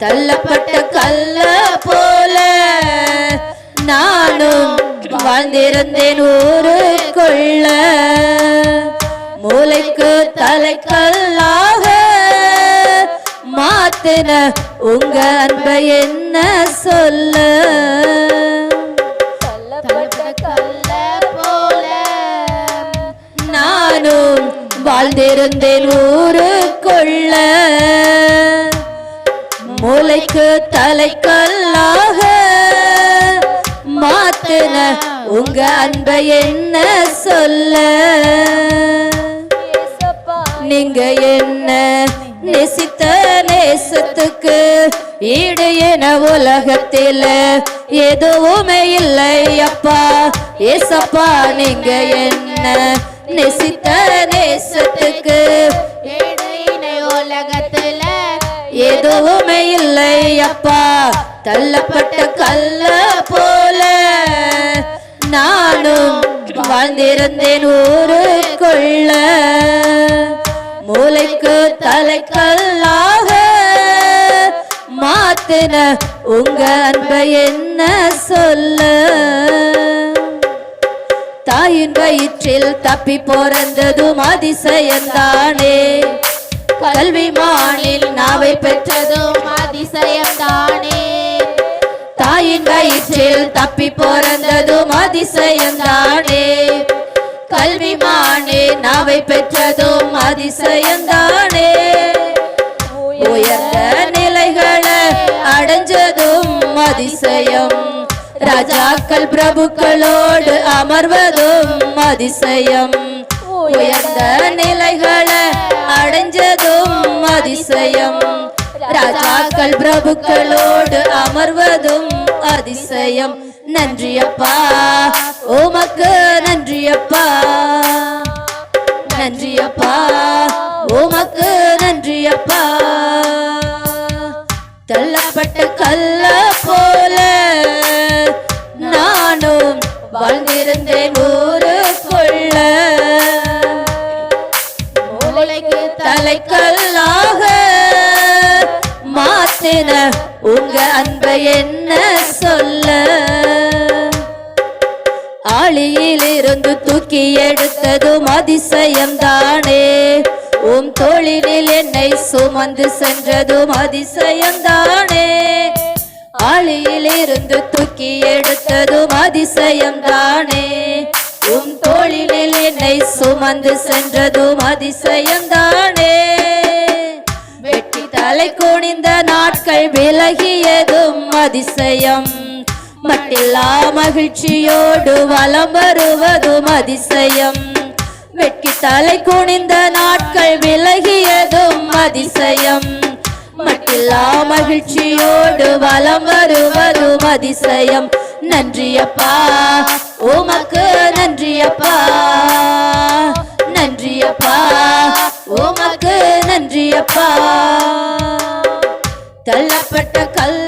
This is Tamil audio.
தள்ளப்பட்ட கல்ல போல நானும் வாழ்ந்திருந்தேன் ஊருக்குள்ள. மூளைக்கு தலைக்கல்லாக மாத்தின உங்க அன்பை என்ன சொல்ல. தள்ளப்பட்ட கல்ல போல நானும் வாழ்ந்திருந்தேன் ஊருக்குள்ள. மூளைக்கு தலைக்கல்லாக மாத்தின உங்க அன்பை என்ன சொல்ல. நீங்க என்ன நேசித்த நேசத்துக்கு ஈடு என உலகத்தில் எதுவுமே இல்லை அப்பா. ஏசப்பா நீங்க என்ன நேசித்த நேசத்துக்கு ஈடு என உலகத்தில் எதுவுமே இல்லை அப்பா. தள்ளப்பட்ட கல்ல போல நானும் வாழ்ந்திருந்தேன் ஊருக்குள்ள. மூளைக்கு தலைக்கல்லாக மாத்தின உங்க அன்பை என்ன சொல்ல. தாயின் வயிற்றில் தப்பி பிறந்ததும் அதிசயம்தானே. கல்வி மானில் நாவை பெற்றதும் அதிசயம்தானே. தாயின் வயிற்றில் தப்பி பிறந்ததும் அதிசயம்தானே. கல்வி மானே நாவை பெற்றதும் அதிசயம்தானே. உயர்ந்த நிலைகளை அடைஞ்சதும் அதிசயம். ராஜாக்கள் பிரபுக்களோடு அமர்வதும் அதிசயம். உயர்ந்த நிலைகளை அடைஞ்சதும் அதிசயம். ராஜாக்கள் பிரபுக்களோடு அமர்வதும் அதிசயம். நன்றியப்பா உமக்கு நன்றியப்பா. நன்றியப்பா உமக்கு நன்றியப்பா. தள்ளப்பட்ட கல்ல போல நானும் வாழ்ந்திருந்தேன் ஊருக்குள்ள. மூளைக்கு தலைக்கல்லாக மாத்தின உங்க அன்பை என்ன சொல்ல. ஆளியிலிருந்து தூக்கி எடுத்ததும் அதிசயம்தானே. உம் தோளினில் என்னை சுமந்து சென்றதும் அதிசயம்தானே. ஆளியிலிருந்து தூக்கி எடுத்ததும் அதிசயம்தானே. உம் தோளினில் என்னை சுமந்து சென்றதும் அதிசயம்தானே. வெட்டி தலை குனிந்த நாட்கள் விலகியதும் அதிசயம். மட்டில்லா மகிழ்ச்சியோடு வலம் வருவதும் அதிசயம். வெட்கி தலை குனிந்த நாட்கள் விலகியதும் அதிசயம். மட்டில்லா மகிழ்ச்சியோடு வலம் வருவதும் அதிசயம். நன்றியப்பா உமக்கு நன்றியப்பா. நன்றியப்பா உமக்கு நன்றியப்பா. தள்ளப்பட்ட கல்